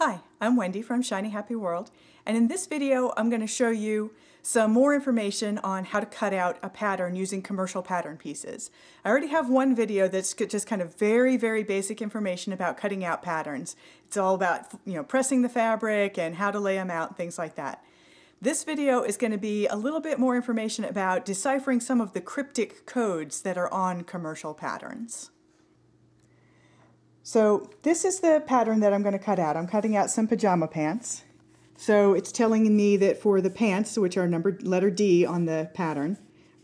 Hi, I'm Wendy from Shiny Happy World, and in this video I'm going to show you some more information on how to cut out a pattern using commercial pattern pieces. I already have one video that's just kind of very basic information about cutting out patterns. It's all about, pressing the fabric and how to lay them out and things like that. This video is going to be a little bit more information about deciphering some of the cryptic codes that are on commercial patterns. So this is the pattern that I'm going to cut out. I'm cutting out some pajama pants. So it's telling me that for the pants, which are numbered letter D on the pattern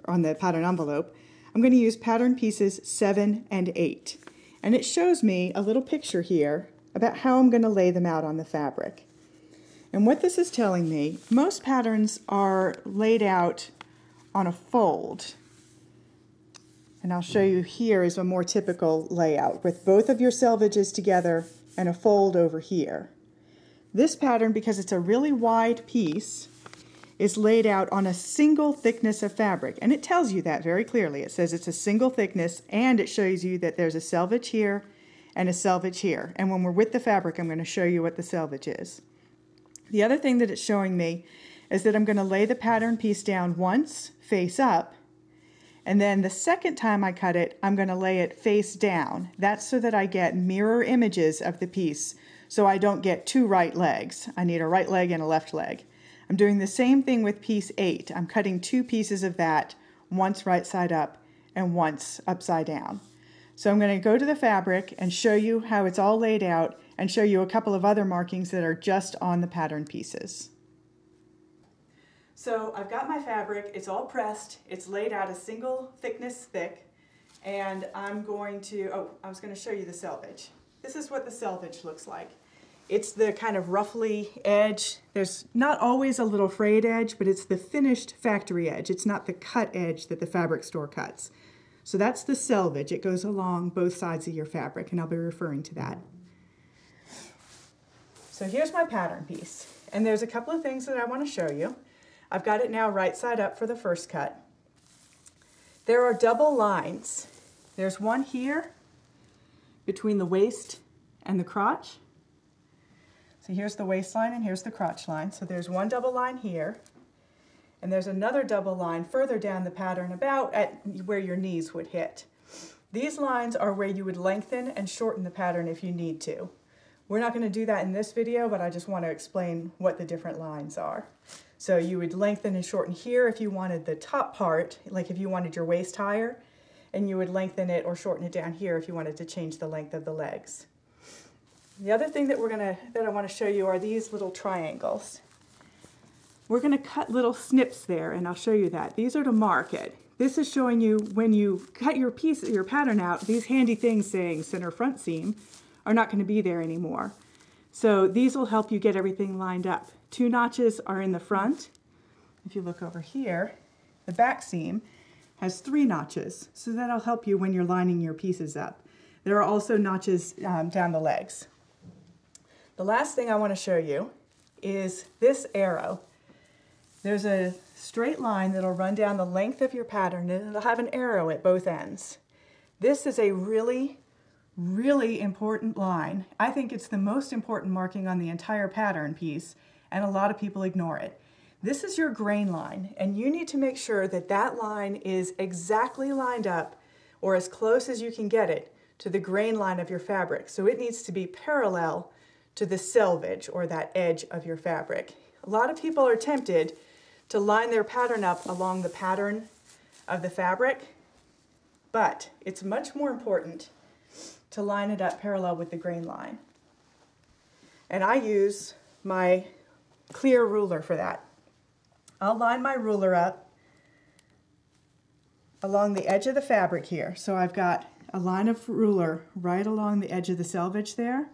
envelope, I'm going to use pattern pieces 7 and 8. And it shows me a little picture here about how I'm going to lay them out on the fabric. And what this is telling me, most patterns are laid out on a fold. And I'll show you here is a more typical layout with both of your selvages together and a fold over here. This pattern, because it's a really wide piece, is laid out on a single thickness of fabric. And it tells you that very clearly. It says it's a single thickness, and it shows you that there's a selvage here and a selvage here. And when we're with the fabric, I'm going to show you what the selvage is. The other thing that it's showing me is that I'm going to lay the pattern piece down once, face up, and then the second time I cut it, I'm going to lay it face down. That's so that I get mirror images of the piece, so I don't get two right legs. I need a right leg and a left leg. I'm doing the same thing with piece 8. I'm cutting two pieces of that, once right side up and once upside down. So I'm going to go to the fabric and show you how it's all laid out and show you a couple of other markings that are just on the pattern pieces. So I've got my fabric, it's all pressed, it's laid out a single thickness thick, and I'm going to, I was going to show you the selvage. This is what the selvage looks like. It's the kind of roughly edge. There's not always a little frayed edge, but it's the finished factory edge. It's not the cut edge that the fabric store cuts. So that's the selvage. It goes along both sides of your fabric, and I'll be referring to that. So here's my pattern piece, and there's a couple of things that I want to show you. I've got it now right side up for the first cut. There are double lines. There's one here between the waist and the crotch. So here's the waistline and here's the crotch line. So there's one double line here, and there's another double line further down the pattern about at where your knees would hit. These lines are where you would lengthen and shorten the pattern if you need to. We're not going to do that in this video, but I just want to explain what the different lines are. So you would lengthen and shorten here if you wanted the top part, like if you wanted your waist higher, and you would lengthen it or shorten it down here if you wanted to change the length of the legs. The other thing that I want to show you are these little triangles. We're going to cut little snips there, and I'll show you that. These are to mark it. This is showing you when you cut your pattern out, these handy things saying center front seam are not going to be there anymore. So these will help you get everything lined up. 2 notches are in the front. If you look over here, the back seam has 3 notches, so that'll help you when you're lining your pieces up. There are also notches down the legs. The last thing I want to show you is this arrow. There's a straight line that'll run down the length of your pattern, and it'll have an arrow at both ends. This is a really important line. I think it's the most important marking on the entire pattern piece, and a lot of people ignore it. This is your grain line, and you need to make sure that that line is exactly lined up, or as close as you can get it, to the grain line of your fabric. So it needs to be parallel to the selvage, or that edge of your fabric. A lot of people are tempted to line their pattern up along the pattern of the fabric, but it's much more important to line it up parallel with the grain line. And I use my clear ruler for that. I'll line my ruler up along the edge of the fabric here. So I've got a line of ruler right along the edge of the selvage there.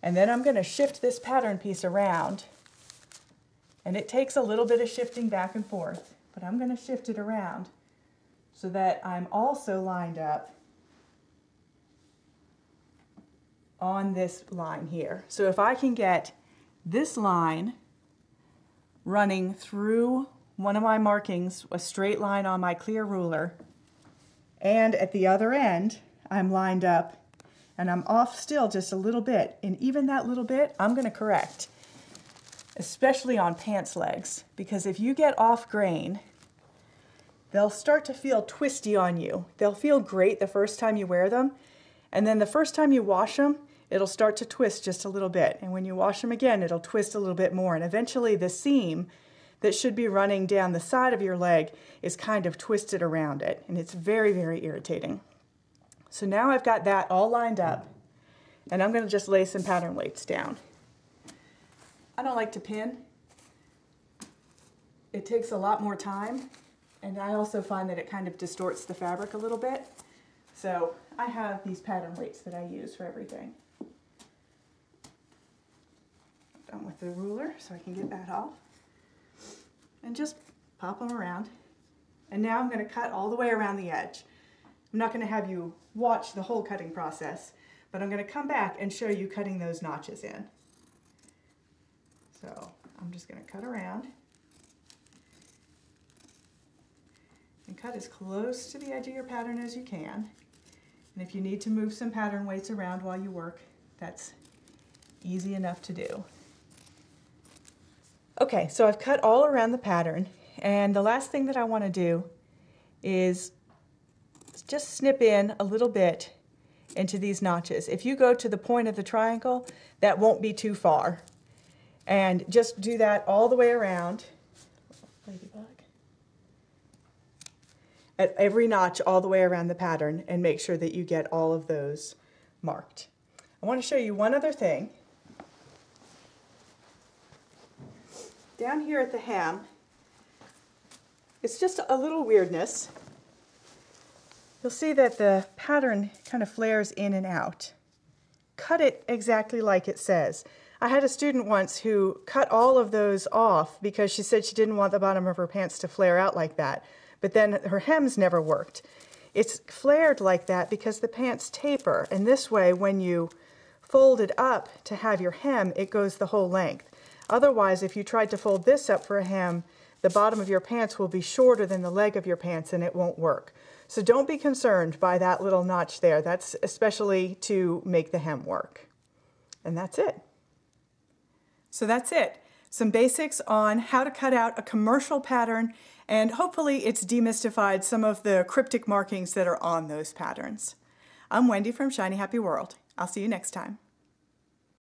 And then I'm going to shift this pattern piece around. And it takes a little bit of shifting back and forth, but I'm going to shift it around so that I'm also lined up on this line here. So if I can get this line running through one of my markings, a straight line on my clear ruler, and at the other end I'm lined up and I'm off still just a little bit, and even that little bit, I'm going to correct, especially on pants legs, because if you get off grain, they'll start to feel twisty on you. They'll feel great the first time you wear them, and then the first time you wash them, it'll start to twist just a little bit, and when you wash them again, it'll twist a little bit more, and eventually the seam that should be running down the side of your leg is kind of twisted around it, and it's very, very irritating. So now I've got that all lined up, and I'm going to just lay some pattern weights down. I don't like to pin. It takes a lot more time, and I also find that it kind of distorts the fabric a little bit. So I have these pattern weights that I use for everything. Done with the ruler so I can get that off. And just pop them around. And now I'm going to cut all the way around the edge. I'm not going to have you watch the whole cutting process, but I'm going to come back and show you cutting those notches in. So I'm just going to cut around and cut as close to the edge of your pattern as you can. And if you need to move some pattern weights around while you work, that's easy enough to do. Okay, so I've cut all around the pattern, and the last thing that I want to do is just snip in a little bit into these notches. If you go to the point of the triangle, that won't be too far. And just do that all the way around. Ladybug. At every notch all the way around the pattern, and make sure that you get all of those marked. I want to show you one other thing. Down here at the hem, it's just a little weirdness. You'll see that the pattern kind of flares in and out. Cut it exactly like it says. I had a student once who cut all of those off because she said she didn't want the bottom of her pants to flare out like that, but then her hems never worked. It's flared like that because the pants taper, and this way when you fold it up to have your hem, it goes the whole length. Otherwise, if you tried to fold this up for a hem, the bottom of your pants will be shorter than the leg of your pants and it won't work. So don't be concerned by that little notch there. That's especially to make the hem work. And that's it. So that's it. Some basics on how to cut out a commercial pattern, and hopefully it's demystified some of the cryptic markings that are on those patterns. I'm Wendy from Shiny Happy World. I'll see you next time.